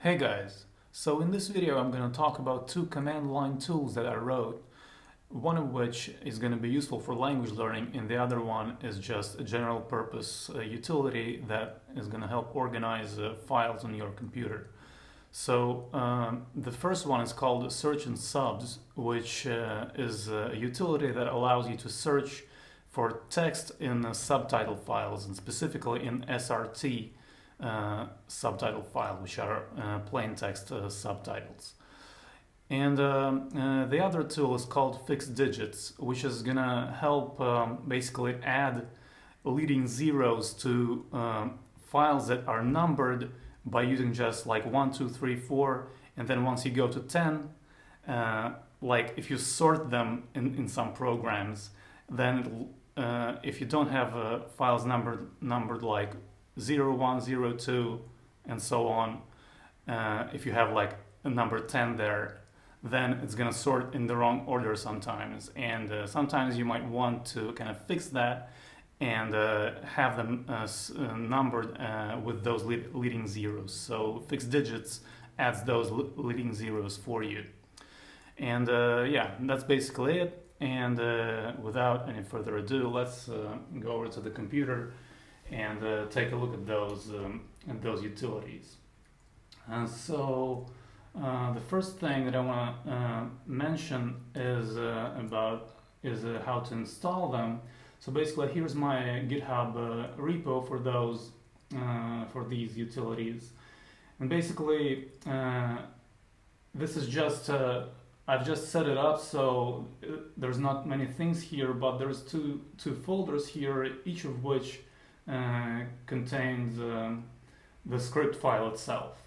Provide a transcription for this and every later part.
Hey guys, so in this video I'm going to talk about two command line tools that I wrote, one of which is going to be useful for language learning and the other one is just a general purpose utility that is going to help organize files on your computer. So the first one is called search and subs, which is a utility that allows you to search for text in subtitle files and specifically in SRT subtitle file, which are plain text subtitles. And the other tool is called fixed digits, which is gonna help basically add leading zeros to files that are numbered by using just like 1, 2, 3, 4, and then once you go to 10, like if you sort them in some programs, then if you don't have files numbered like 0, 1, 0, 2, and so on, if you have like a number 10 there, then it's going to sort in the wrong order sometimes, and sometimes you might want to kind of fix that and have them numbered with those leading zeros. So fixed digits adds those leading zeros for you. And yeah, that's basically it. And without any further ado, let's go over to the computer and take a look at those utilities. So the first thing that I want to mention is how to install them. So basically, here's my GitHub repo for those for these utilities, and basically this is just I've just set it up, so there's not many things here, but there's two folders here, each of which contains the script file itself.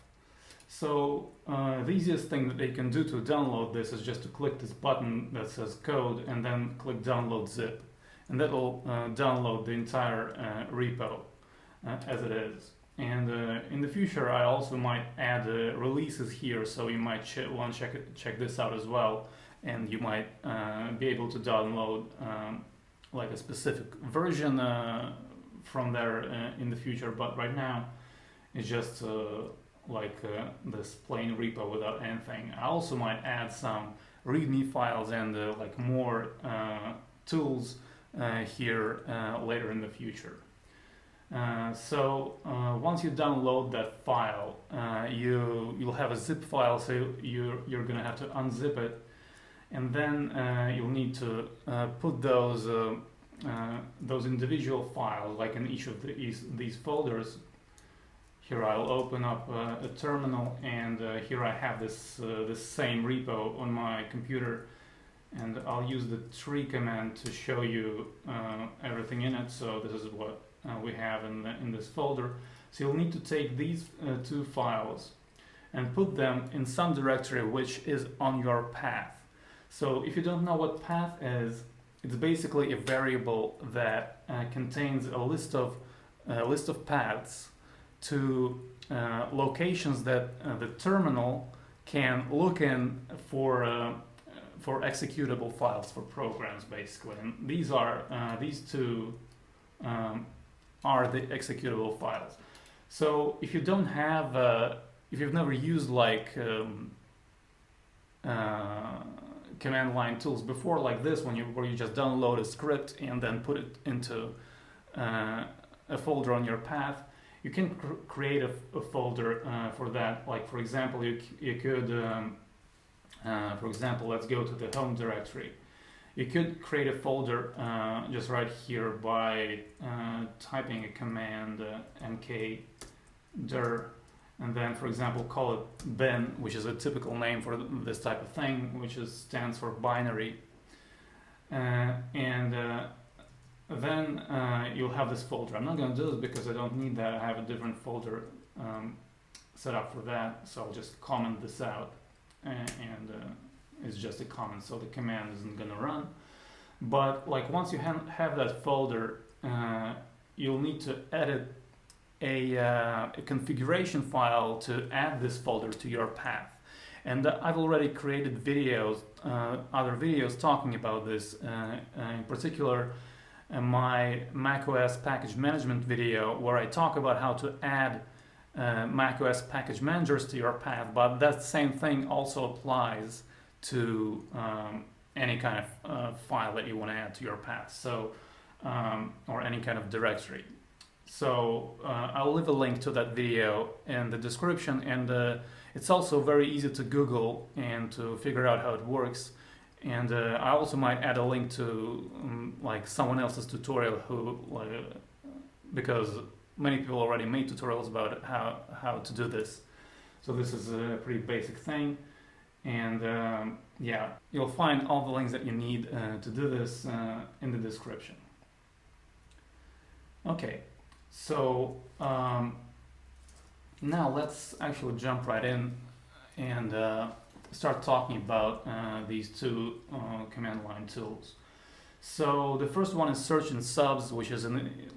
So the easiest thing that they can do to download this is just to click this button that says code and then click download zip, and that will download the entire repo as it is. And in the future I also might add releases here, so you might want to check this out as well, and you might be able to download like a specific version from there in the future, but right now it's just this plain repo without anything. I also might add some readme files and like more tools here later in the future. So once you download that file, you'll have a zip file, so you're gonna have to unzip it, and then you'll need to put those individual files like in each of these folders. Here I'll open up a terminal, and here I have this same repo on my computer, and I'll use the tree command to show you everything in it. So this is what we have in this folder. So you'll need to take these two files and put them in some directory which is on your path. So if you don't know what path is, it's basically a variable that contains a list of paths to locations that the terminal can look in for executable files, for programs basically. And these two are the executable files. So if you don't have if you've never used like command line tools before like this, where you just download a script and then put it into a folder on your path, you can create a folder for that. Like for example, you could for example, let's go to the home directory. You could create a folder just right here by typing a command mkdir, and then for example call it bin, which is a typical name for this type of thing, which stands for binary, and then you'll have this folder. I'm not going to do this because I don't need that. I have a different folder set up for that, so I'll just comment this out, and it's just a comment, so the command isn't going to run. But like once you have that folder, you'll need to edit a configuration file to add this folder to your path. And I've already created videos, other videos talking about this. In particular, my macOS package management video, where I talk about how to add macOS package managers to your path, but that same thing also applies to any kind of file that you want to add to your path, so or any kind of directory. So I'll leave a link to that video in the description, and it's also very easy to Google and to figure out how it works. And I also might add a link to like someone else's tutorial because many people already made tutorials about how to do this. So this is a pretty basic thing, and yeah, you'll find all the links that you need to do this in the description. Okay, so now let's actually jump right in and start talking about these two command line tools. So the first one is search and subs, which is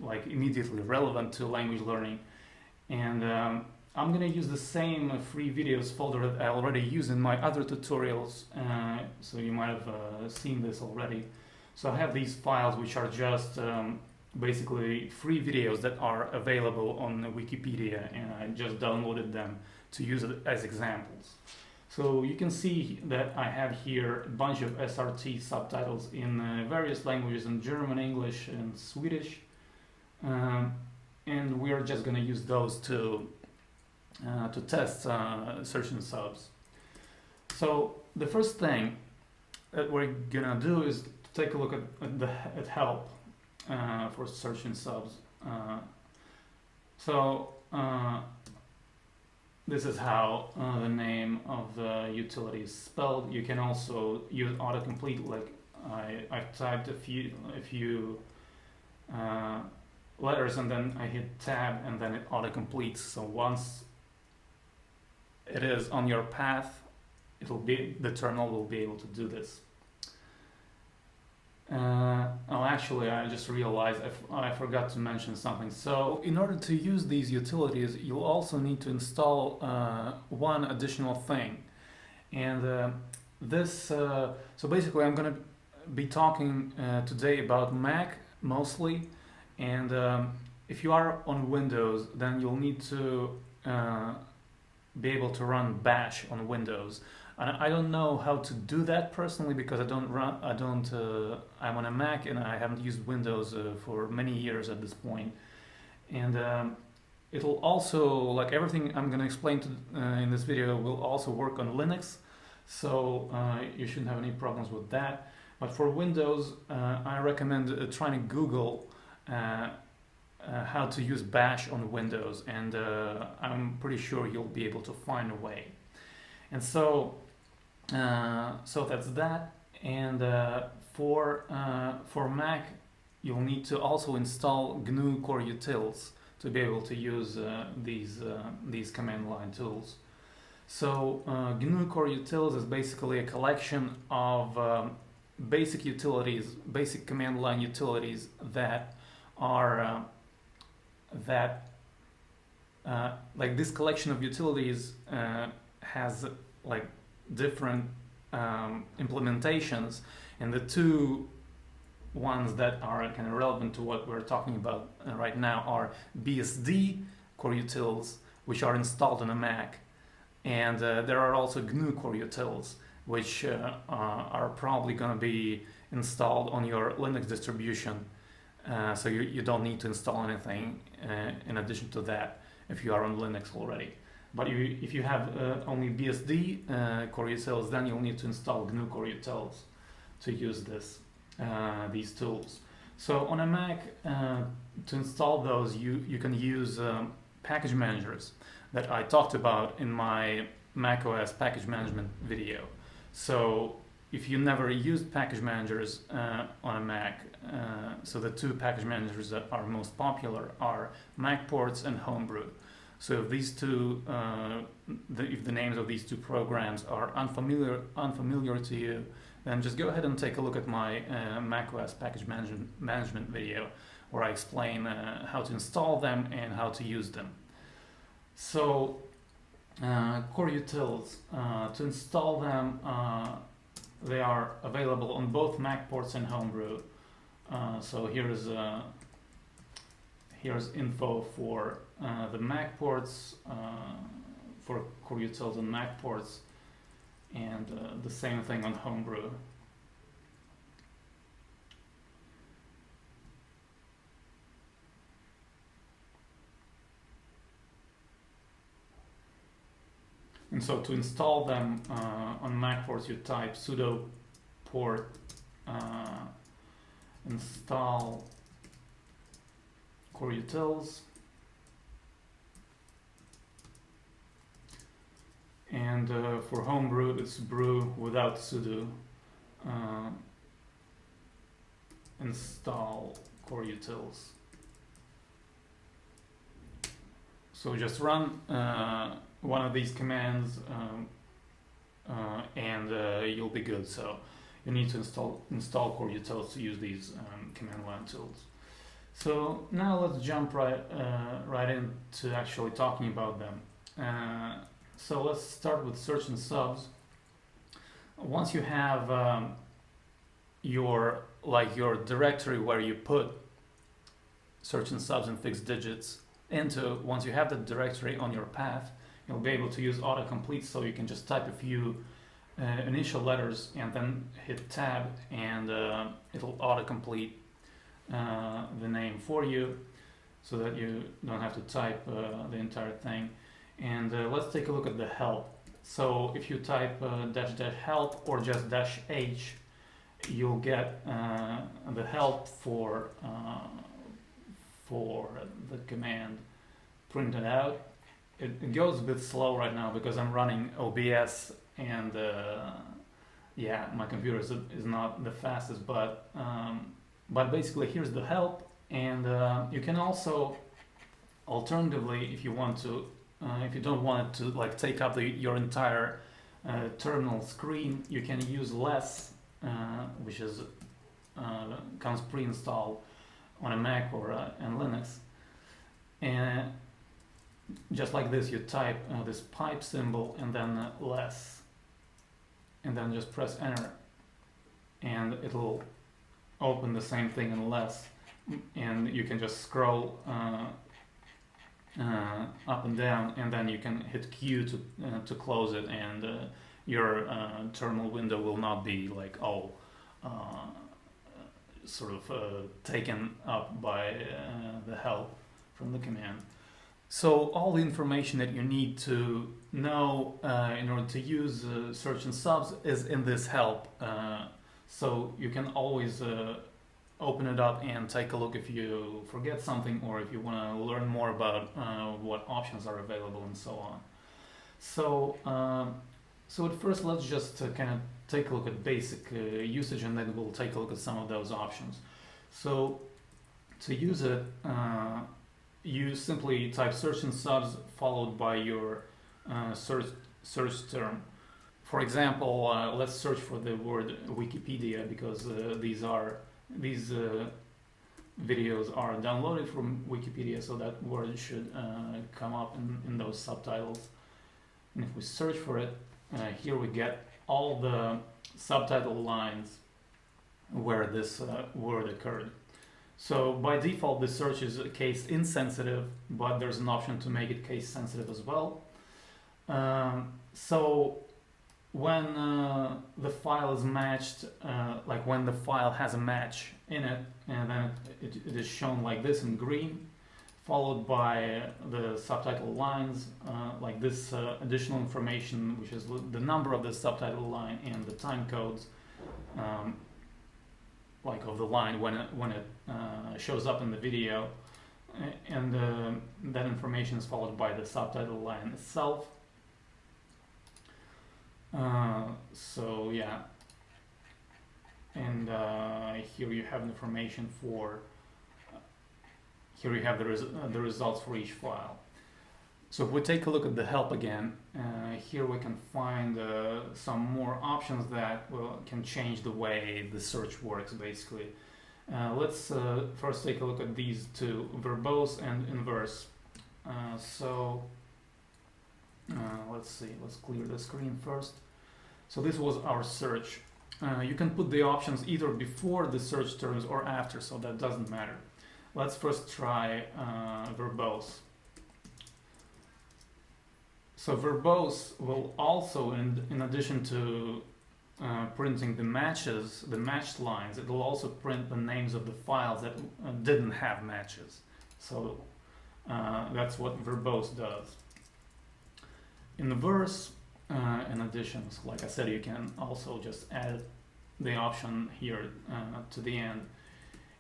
like immediately relevant to language learning, and I'm gonna use the same free videos folder that I already use in my other tutorials, so you might have seen this already. So I have these files which are just basically free videos that are available on Wikipedia, and I just downloaded them to use it as examples. So you can see that I have here a bunch of SRT subtitles in various languages, in German, English, and Swedish, and we are just going to use those to test search and subs. So the first thing that we're going to do is to take a look at help for search and subs. This is how the name of the utility is spelled. You can also use autocomplete, like I've typed a few letters and then I hit tab and then it autocompletes. So once it is on your path, the terminal will be able to do this. Oh, actually, I just realized I forgot to mention something. So in order to use these utilities, you'll also need to install one additional thing. And so basically I'm going to be talking today about Mac mostly. And if you are on Windows, then you'll need to be able to run Bash on Windows. And I don't know how to do that personally because I'm on a Mac and I haven't used Windows for many years at this point. And it'll also, like everything I'm going to explain in this video, will also work on Linux. So you shouldn't have any problems with that. But for Windows, I recommend trying to Google how to use Bash on Windows, and I'm pretty sure you'll be able to find a way. And so that's that. And for Mac, you'll need to also install GNU Core Utils to be able to use these command line tools. So GNU Core Utils is basically a collection of basic utilities, basic command line utilities that are like this collection of utilities has like different implementations, and the two ones that are kind of relevant to what we're talking about right now are BSD Core Utils, which are installed on a Mac, and there are also GNU Core Utils, which are probably going to be installed on your Linux distribution. So you don't need to install anything in addition to that if you are on Linux already. But if you have only BSD Core Utils, then you'll need to install GNU Core Utils to use these tools. So on a Mac, to install those, you can use package managers that I talked about in my macOS package management video. So if you never used package managers on a Mac, so the two package managers that are most popular are MacPorts and Homebrew. So if these two, if the names of these two programs are unfamiliar to you, then just go ahead and take a look at my macOS package management video, where I explain how to install them and how to use them. So Core Utils, to install them, they are available on both MacPorts and Homebrew. So Here's info for the Mac ports, for core utils and Mac ports, and the same thing on Homebrew. And so to install them on Mac ports, you type sudo port install core utils, and for Homebrew it's brew without sudo install core utils. So just run one of these commands and you'll be good. So you need to install core utils to use these command line tools. So now let's jump right into actually talking about them. So let's start with search and subs. Once you have your directory where you put search and subs and fixed digits into, once you have the directory on your path, you'll be able to use autocomplete, so you can just type a few initial letters and then hit tab, and it'll autocomplete the name for you, so that you don't have to type the entire thing. And let's take a look at the help. So if you type --help or just -h, you'll get the help for the command printed out. It goes a bit slow right now because I'm running OBS, and yeah, my computer is not the fastest, but basically here's the help. And you can also, alternatively, if you want to, if you don't want it to like take up your entire terminal screen, you can use less, which is comes pre-installed on a Mac or and Linux. And just like this, you type this pipe symbol and then less, and then just press enter, and it'll open the same thing in less, and you can just scroll up and down, and then you can hit Q to close it, and your terminal window will not be like all sort of taken up by the help from the command. So all the information that you need to know in order to use search and subs is in this help. So you can always open it up and take a look if you forget something, or if you want to learn more about what options are available and so on. So, so at first let's just kind of take a look at basic usage, and then we'll take a look at some of those options. So to use it, you simply type search and subs followed by your search term. For example, let's search for the word Wikipedia, because these videos are downloaded from Wikipedia, so that word should come up in those subtitles. And if we search for it, here we get all the subtitle lines where this word occurred. So by default, this search is case insensitive, but there's an option to make it case sensitive as well. So when the file is matched, like when the file has a match in it, and then it is shown like this in green, followed by the subtitle lines, like this additional information, which is the number of the subtitle line and the time codes, like of the line when it shows up in the video, and that information is followed by the subtitle line itself. So yeah, and here you have information for. Here you have the results for each file. So if we take a look at the help again, here we can find some more options that can change the way the search works, basically. Let's first take a look at these two, verbose and inverse. So let's see, let's clear the screen first. So this was our search. You can put the options either before the search terms or after, so that doesn't matter. Let's first try verbose. So verbose will also, in addition to printing the matches, the matched lines, it will also print the names of the files that didn't have matches. So that's what verbose does. In the verse, in addition, so like I said, you can also just add the option here to the end.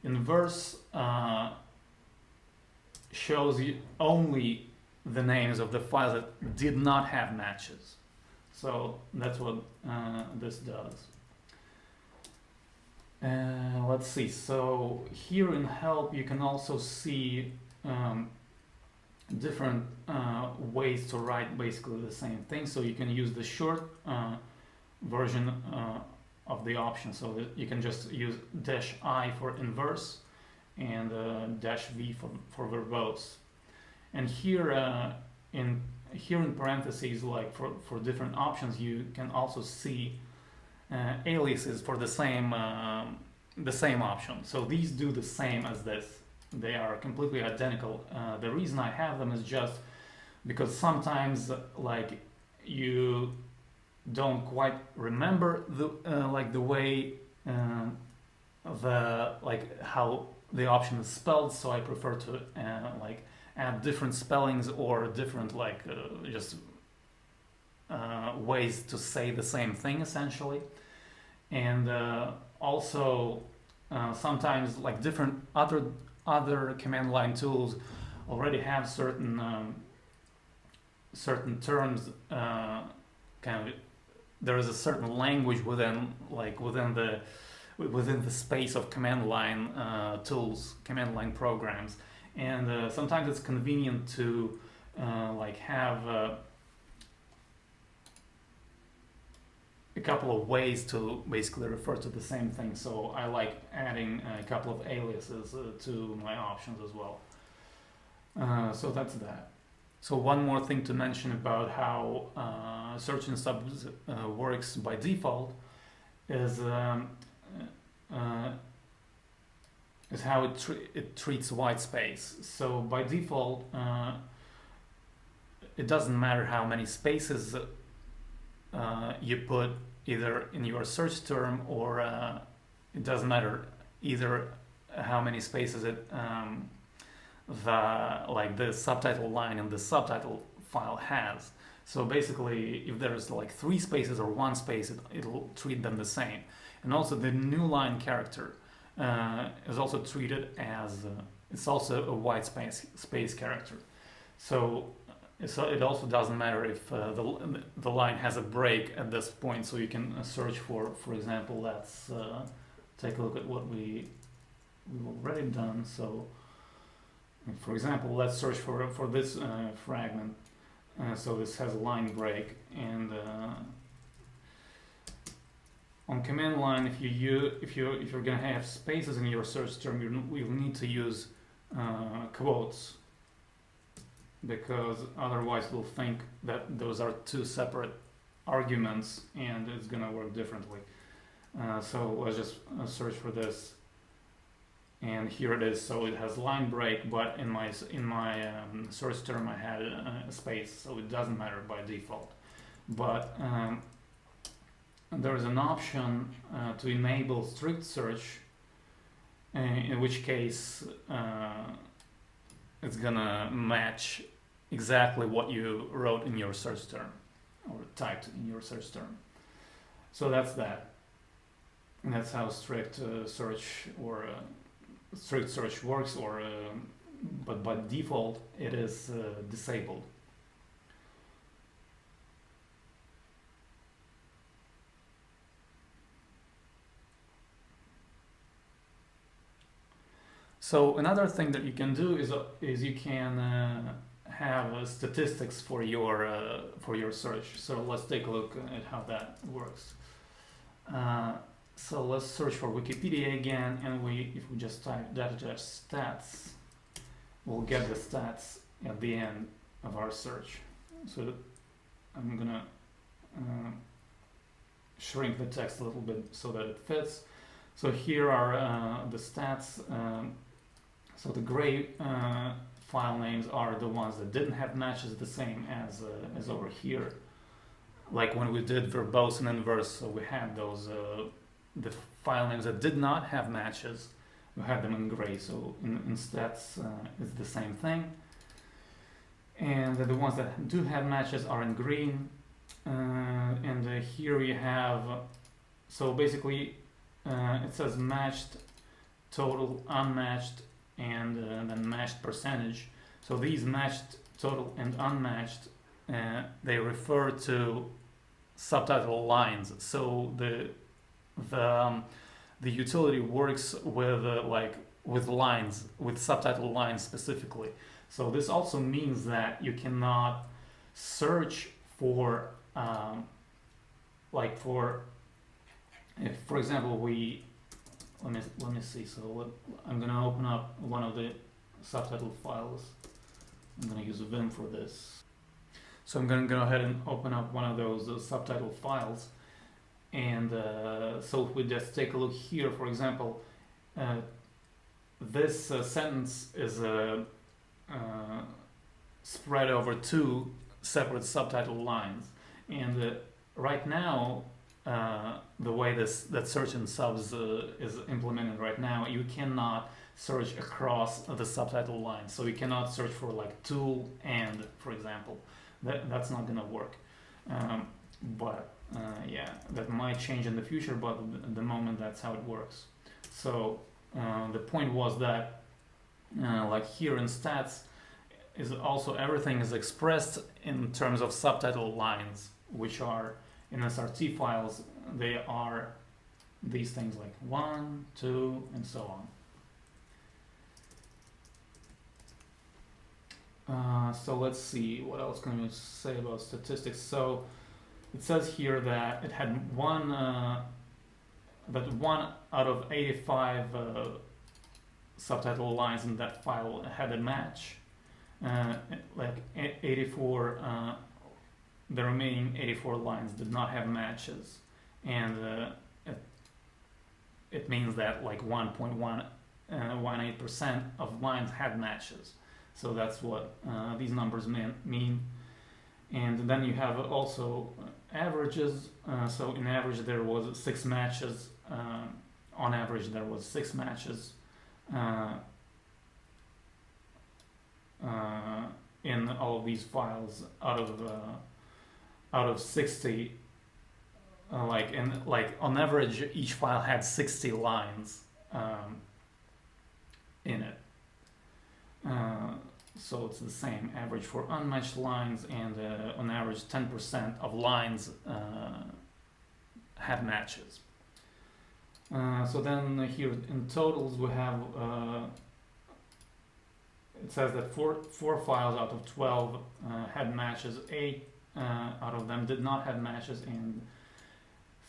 In verse, shows you only the names of the files that did not have matches. So that's what this does. Let's see. So here in help, you can also see different ways to write basically the same thing. So you can use the short version of the option. So that you can just use -I for inverse and -v for verbose. And here in parentheses, like for different options, you can also see aliases for the same option. So these do the same as this. They are completely identical. The reason I have them is just because sometimes like you don't quite remember the way how the option is spelled, so I prefer to add different spellings or different ways to say the same thing essentially. And also sometimes like different other command line tools already have certain terms there is a certain language within the space of command line tools, command line programs, and sometimes it's convenient to have a couple of ways to basically refer to the same thing. So I like adding a couple of aliases to my options as well. So that's that. So one more thing to mention about how search and subs works by default is how it treats white space. So by default, it doesn't matter how many spaces you put either in your search term, or it doesn't matter either how many spaces the subtitle line in the subtitle file has. So basically, if there's like 3 spaces or 1 space, it'll treat them the same. And also the new line character is also treated as it's also a white space character. So it also doesn't matter if the line has a break at this point. So you can search for example, let's take a look at what we've already done. So for example, let's search for this fragment. So this has a line break, and on command line, if you're gonna have spaces in your search term, you'll need to use quotes, because otherwise we'll think that those are 2 separate arguments, and it's gonna work differently. So let's just search for this, and here it is. So it has line break, but in my search term I had a space, so it doesn't matter by default. But there is an option to enable strict search, in which case it's gonna match exactly what you wrote in your search term or typed in your search term. So that's that. And that's how strict search or strict search works, but by default it is disabled. So another thing that you can do is you can have statistics for your search. So let's take a look at how that works. So let's search for Wikipedia again, and if we just type data-stats, we'll get the stats at the end of our search. So I'm gonna shrink the text a little bit so that it fits. So here are the stats. So the gray file names are the ones that didn't have matches, the same as over here. Like when we did verbose and inverse, so we had those the file names that did not have matches, we had them in gray. So in stats it's the same thing. And the ones that do have matches are in green. And here we have, so basically it says matched, total, unmatched, and then matched percentage. So these matched, total, and unmatched, they refer to subtitle lines. So the utility works with with lines, with subtitle lines specifically. So this also means that you cannot search for if, for example, let me see. So I'm gonna open up one of the subtitle files. I'm gonna use Vim for this. So I'm gonna go ahead and open up one of those subtitle files, and so if we just take a look here, for example, this sentence is spread over two separate subtitle lines, and right now the way that search in subs is implemented right now, you cannot search across the subtitle line. So you cannot search for like tool and, for example. That's not gonna work. But yeah, that might change in the future, but at the moment that's how it works. So the point was that like here in stats is also everything is expressed in terms of subtitle lines, which are in SRT files. They are these things like 1, 2, and so on. So let's see what else can we say about statistics. So it says here that it had one out of 85 subtitle lines in that file had a match. Like 84, the remaining 84 lines did not have matches, and it means that like 1.18% of lines had matches. So that's what these numbers mean. And then you have also averages. So in average there was 6 matches. On average there was 6 matches in all of these files out of 60. On average each file had 60 lines in it. So it's the same average for unmatched lines, and on average 10% of lines had matches. So then here in totals we have it says that four files out of 12 had matches, 8 out of them did not have matches, and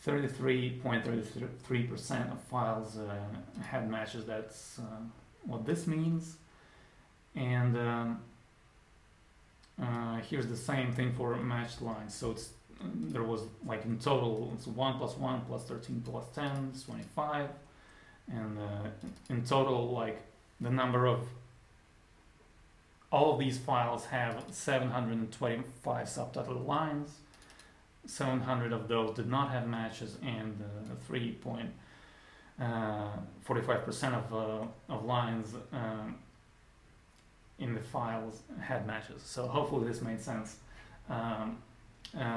33.33% of files had matches. That's what this means. And here's the same thing for matched lines. So there was like in total it's 1 plus 1 plus 13 plus 10 is 25, and in total like the number of all of these files have 725 subtitle lines. 700 of those did not have matches, and 3.45% of lines in the files had matches. So hopefully this made sense.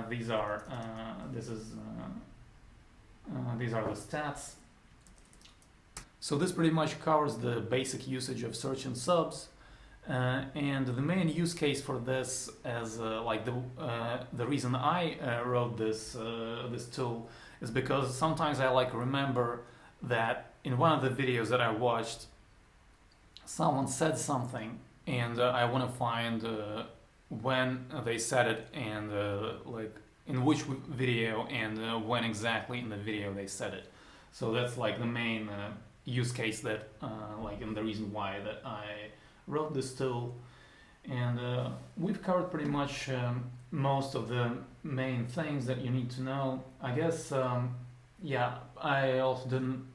These are the stats. So this pretty much covers the basic usage of search and subs. And the main use case for this, as the reason I wrote this tool, is because sometimes I remember that in one of the videos that I watched, someone said something, and I want to find when they said it, and in which video, and when exactly in the video they said it. So that's the main use case that and the reason why that I wrote this tool. And we've covered pretty much most of the main things that you need to know. I guess I also didn't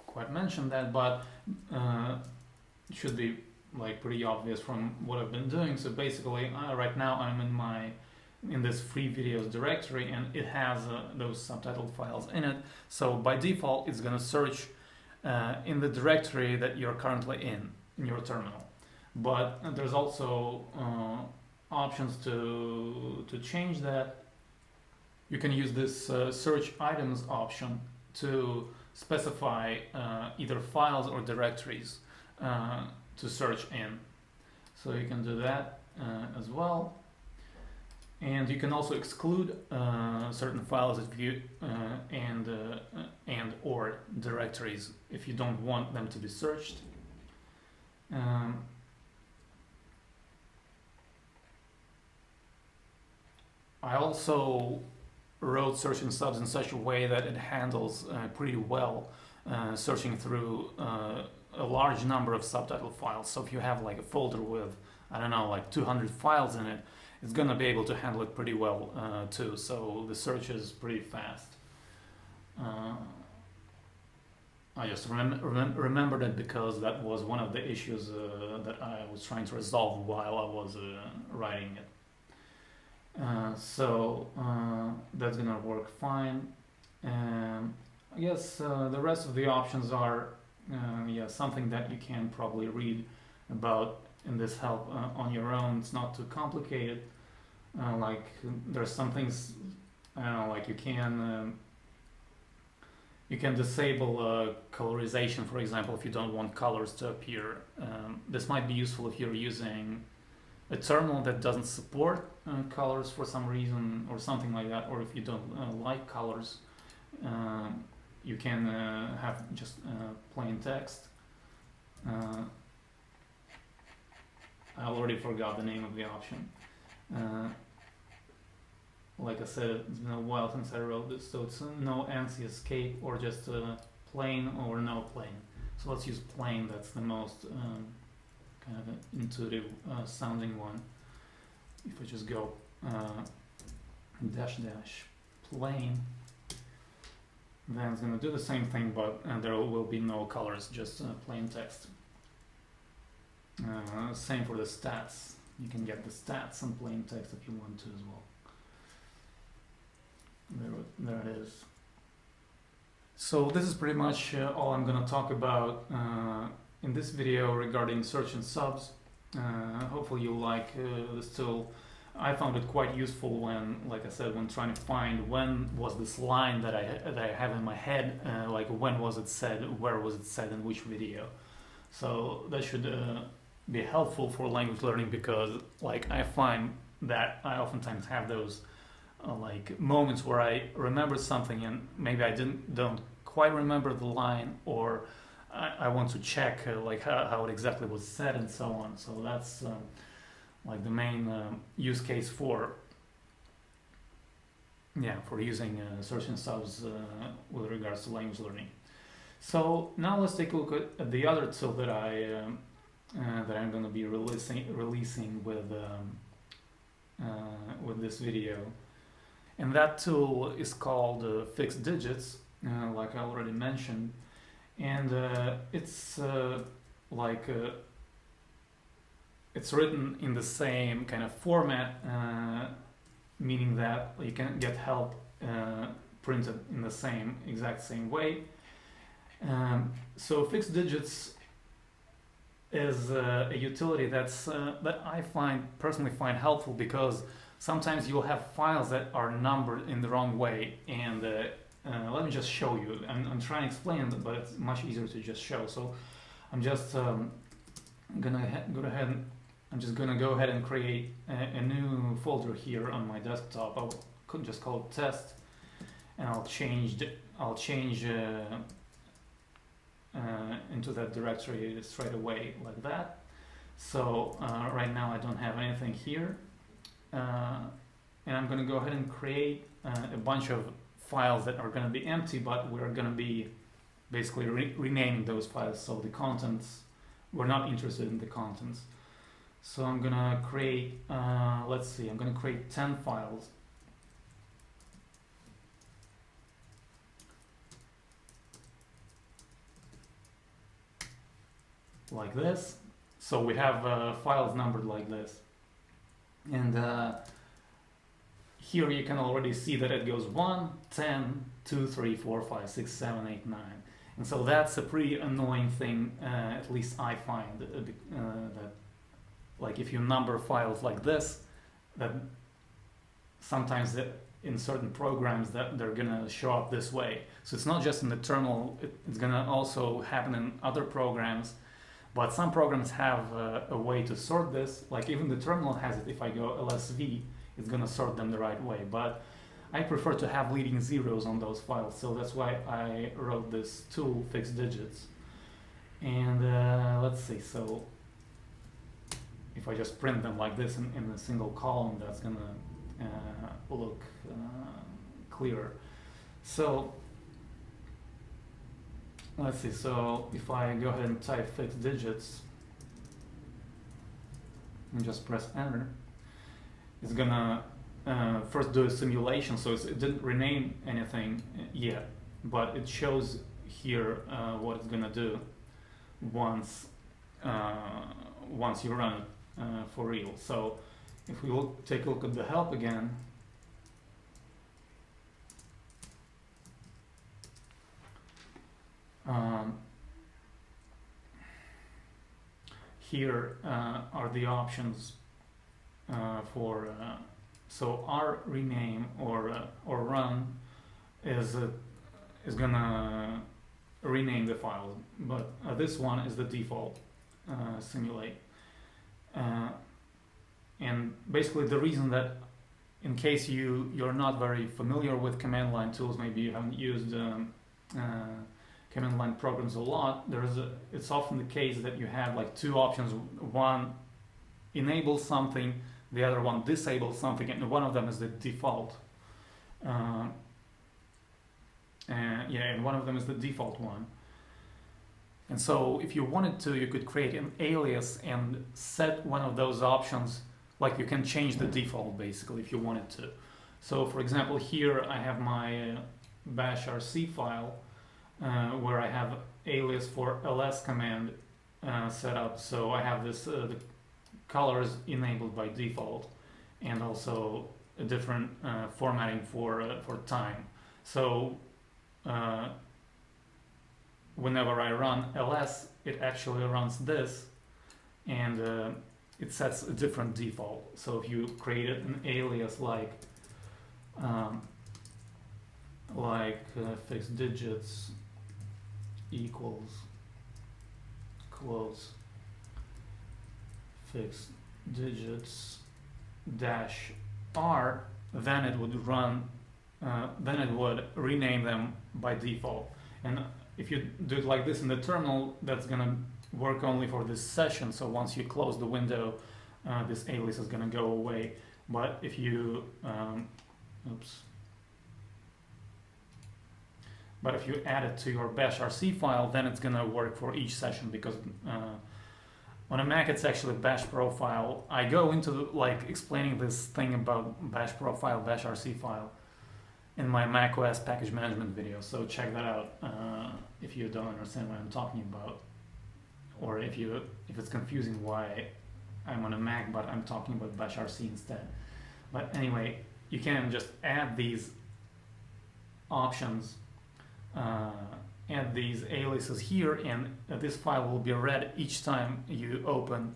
quite mention that, but it should be like pretty obvious from what I've been doing. So basically, right now I'm in this free videos directory, and it has those subtitle files in it. So by default, it's gonna search in the directory that you're currently in your terminal. But there's also options to change that. You can use this search items option to specify either files or directories to search in. So you can do that as well. And you can also exclude certain files if you and or directories if you don't want them to be searched. I also wrote search and subs in such a way that it handles pretty well searching through a large number of subtitle files. So if you have like a folder with, I don't know, like 200 files in it, it's gonna be able to handle it pretty well too. So the search is pretty fast. I just remembered it because that was one of the issues that I was trying to resolve while I was writing it. So that's gonna work fine. I guess the rest of the options are something that you can probably read about in this help on your own. It's not too complicated. Like there's some things, I don't know, like you can disable colorization, for example, if you don't want colors to appear. This might be useful if you're using a terminal that doesn't support colors for some reason or something like that, or if you don't like colors. You can have just plain text. I already forgot the name of the option. Like I said, it's been a while since I wrote this, so it's no ANSI escape or just plain or no plain. So let's use plain, that's the most kind of an intuitive sounding one. If I just go -- plain, then it's going to do the same thing, but there will be no colors, just plain text. Same for the stats. You can get the stats in plain text if you want to as well. There it is. So this is pretty much all I'm going to talk about in this video regarding search and subs. Hopefully you like this tool. I found it quite useful when, like I said, when trying to find when was this line that I have in my head, like when was it said, where was it said, in which video. So that should be helpful for language learning, because like I find that I oftentimes have those like moments where I remember something and maybe I don't quite remember the line, or I want to check like how it exactly was said and so on. So that's like the main use case for using search and subs with regards to language learning. So now let's take a look at the other tool that I'm going to be releasing with this video, and that tool is called Fixed Digits, like I already mentioned, and it's it's written in the same kind of format, meaning that you can get help printed in the exact same way. So Fixed Digits is a utility that I personally find helpful, because sometimes you'll have files that are numbered in the wrong way, and let me just show you. I'm trying to explain it, but it's much easier to just show. So I'm just I'm just gonna go ahead and create a new folder here on my desktop. I could just call it test, and I'll change into that directory straight away like that. So right now I don't have anything here, and I'm going to go ahead and create a bunch of files that are going to be empty, but we're going to be basically renaming those files. So the contents, we're not interested in the contents. So I'm going to create, let's see, I'm going to create 10 files. like this. So we have files numbered like this. And here you can already see that it goes 1, 10, 2, 3, 4, 5, 6, 7, 8, 9. And so that's a pretty annoying thing, at least I find, that like if you number files like this, that sometimes in certain programs that they're gonna show up this way. So it's not just in the terminal, it's gonna also happen in other programs, but some programs have a way to sort this, like even the terminal has it. If I go LSV, it's gonna sort them the right way, but I prefer to have leading zeros on those files, so that's why I wrote this tool, fixed digits. And let's see, so if I just print them like this in a single column, that's gonna look clearer. So let's see, so if I go ahead and type fixed digits and just press enter, it's gonna first do a simulation, so it didn't rename anything yet, but it shows here what it's gonna do once you run it for real. So if we take a look at the help again, here are the options for so our rename or run is gonna rename the file, but this one is the default simulate. And basically the reason that, in case you're not very familiar with command line tools, maybe you haven't used command line programs a lot, it's often the case that you have like two options. One enables something, the other one disables something, and one of them is the default. And one of them is the default one. And so if you wanted to, you could create an alias and set one of those options, like you can change the default basically if you wanted to. So for example, here I have my bash rc file where I have alias for ls command set up. So I have this the colors enabled by default, and also a different formatting for time. So whenever I run ls, it actually runs this, and it sets a different default. So if you created an alias like fixed digits equals close fixed digits dash r, then it would run, then it would rename them by default. And if you do it like this in the terminal, that's gonna work only for this session. So once you close the window, this alias is gonna go away. But if you but if you add it to your bash rc file, then it's gonna work for each session, because on a Mac it's actually bash profile. I go into like explaining this thing about bash profile, bash rc file in my macOS package management video, so check that out if you don't understand what I'm talking about, or if it's confusing why I'm on a Mac but I'm talking about bash rc instead. But anyway, you can just add these options, add these aliases here, and this file will be read each time you open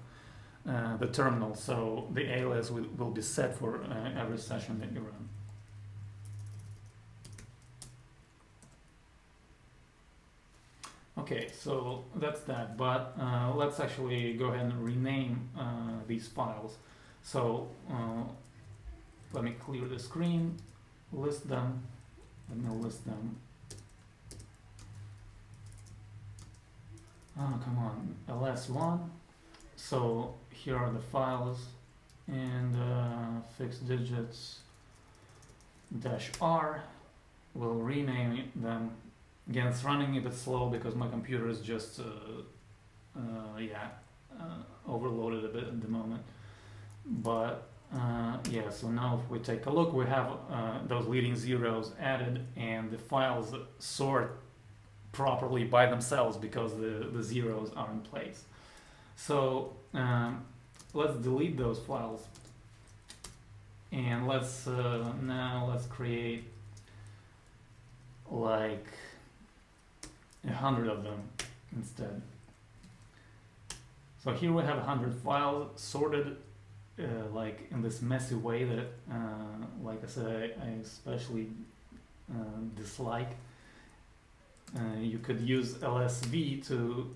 the terminal. So the alias will be set for every session that you run. Okay, so that's that, but let's actually go ahead and rename these files. So let me clear the screen, list them, let me list them. Oh, come on, ls1. So here are the files, and fixed digits dash r, will rename them. Again, it's running a bit slow because my computer is just overloaded a bit at the moment. But yeah, so now if we take a look, we have those leading zeros added, and the files sort properly by themselves because the zeros are in place. So let's delete those files, and now let's create like 100 of them instead. So here we have 100 files sorted like in this messy way that, like I said, I especially dislike. You could use LSV to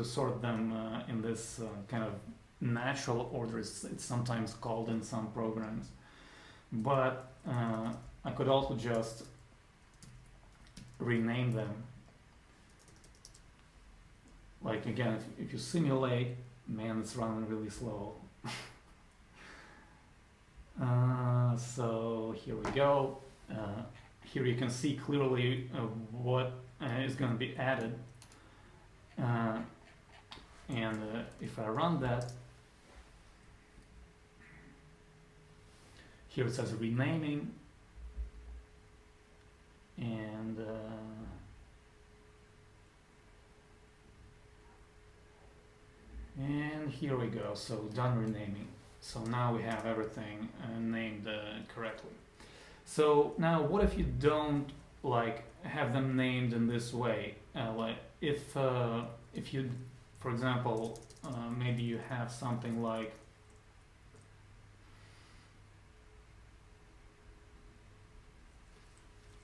sort them in this kind of natural order. It's sometimes called in some programs, but I could also just rename them. Like again, if you simulate, man, it's running really slow. So here we go. Here you can see clearly what is going to be added, and if I run that, here it says renaming, and here we go. So done renaming. So now we have everything named correctly. So now what if you don't like have them named in this way? Like if you, for example, maybe you have something like,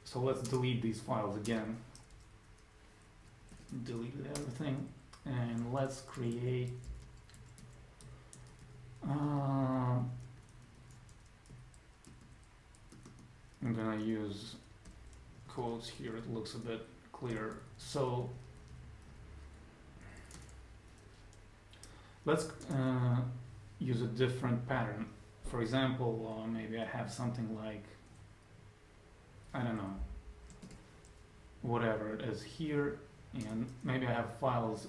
so let's delete these files again. Delete everything, and let's create I'm gonna use quotes here, it looks a bit clearer. So let's use a different pattern. For example, maybe I have something like, I don't know, whatever it is here, and maybe I have files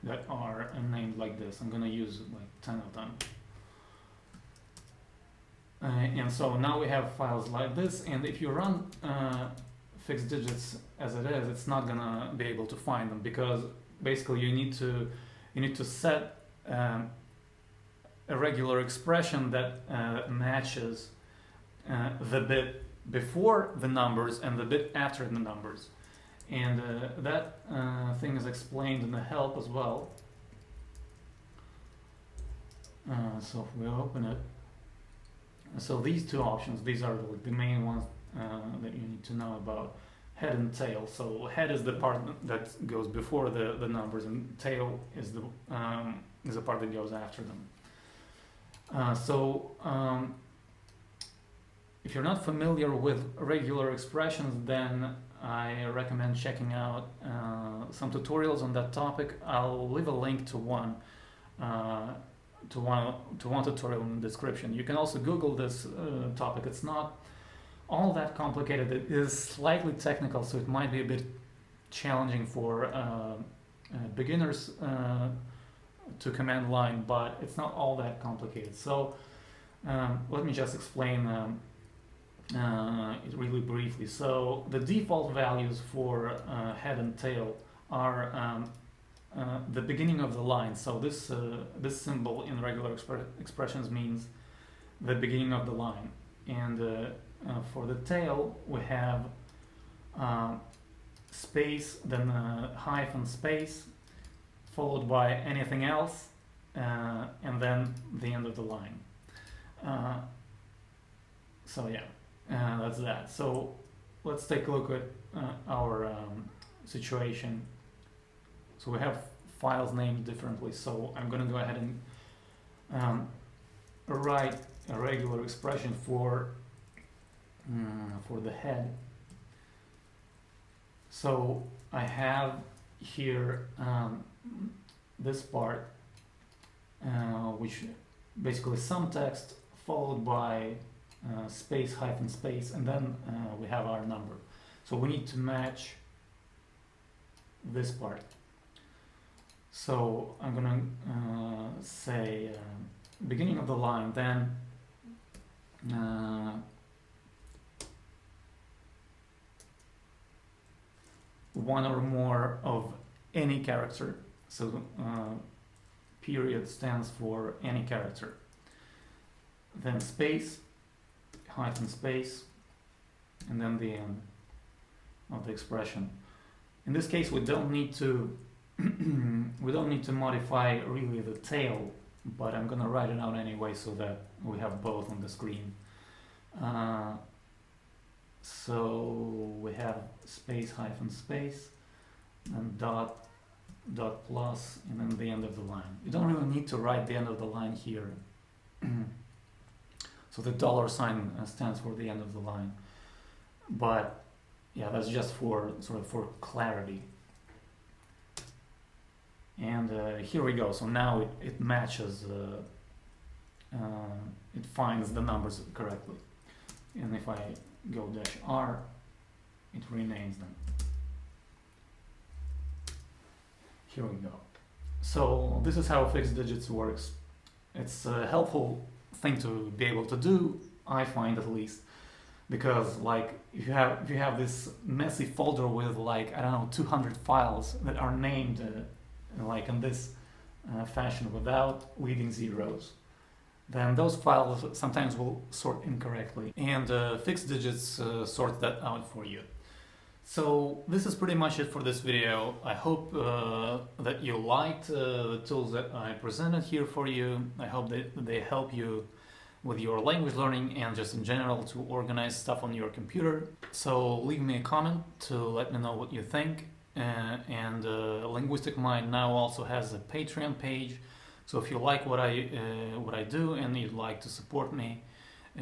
that are named like this. I'm gonna use like 10 of them. And so now we have files like this, and if you run fixed digits as it is, it's not gonna be able to find them, because basically you need to set a regular expression that matches the bit before the numbers and the bit after the numbers, and that thing is explained in the help as well. So if we open it, so these two options, these are the main ones that you need to know about: head and tail. So head is the part that goes before the numbers, and tail is the part that goes after them. If you're not familiar with regular expressions, then I recommend checking out some tutorials on that topic. I'll leave a link to one tutorial in the description. You can also Google this topic. It's not all that complicated. It is slightly technical, so it might be a bit challenging for beginners to command line, but it's not all that complicated. So let me just explain it really briefly. So the default values for head and tail are the beginning of the line. So this symbol in regular expressions means the beginning of the line, and for the tail we have space, then hyphen space, followed by anything else, and then the end of the line. So yeah, that's that. So let's take a look at our situation. So we have files named differently, so I'm going to go ahead and write a regular expression for the head. So I have here this part, which basically some text followed by space, hyphen space, and then we have our number. So we need to match this part. So I'm gonna say beginning of the line, then one or more of any character. So period stands for any character. Then space, hyphen space, and then the end of the expression. In this case, we don't need to modify really the tail, but I'm gonna write it out anyway so that we have both on the screen. So we have space hyphen space, and dot plus, and then the end of the line. You don't really need to write the end of the line here. So the $sign stands for the end of the line, but yeah, that's just for for clarity. And here we go. So now it matches, it finds the numbers correctly. And if I go -R, it renames them. Here we go. So this is how fixed digits works. It's a helpful thing to be able to do, I find at least, because like if you have this messy folder with like, I don't know, 200 files that are named like in this fashion without leading zeros, then those files sometimes will sort incorrectly, and fixed digits sort that out for you. So this is pretty much it for this video. I hope that you liked the tools that I presented here for you. I hope that they help you with your language learning and just in general to organize stuff on your computer. So leave me a comment to let me know what you think. And Linguistic Mind now also has a Patreon page. So if you like what I do and you'd like to support me,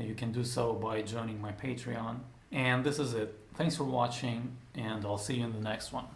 you can do so by joining my Patreon. And this is it. Thanks for watching, and I'll see you in the next one.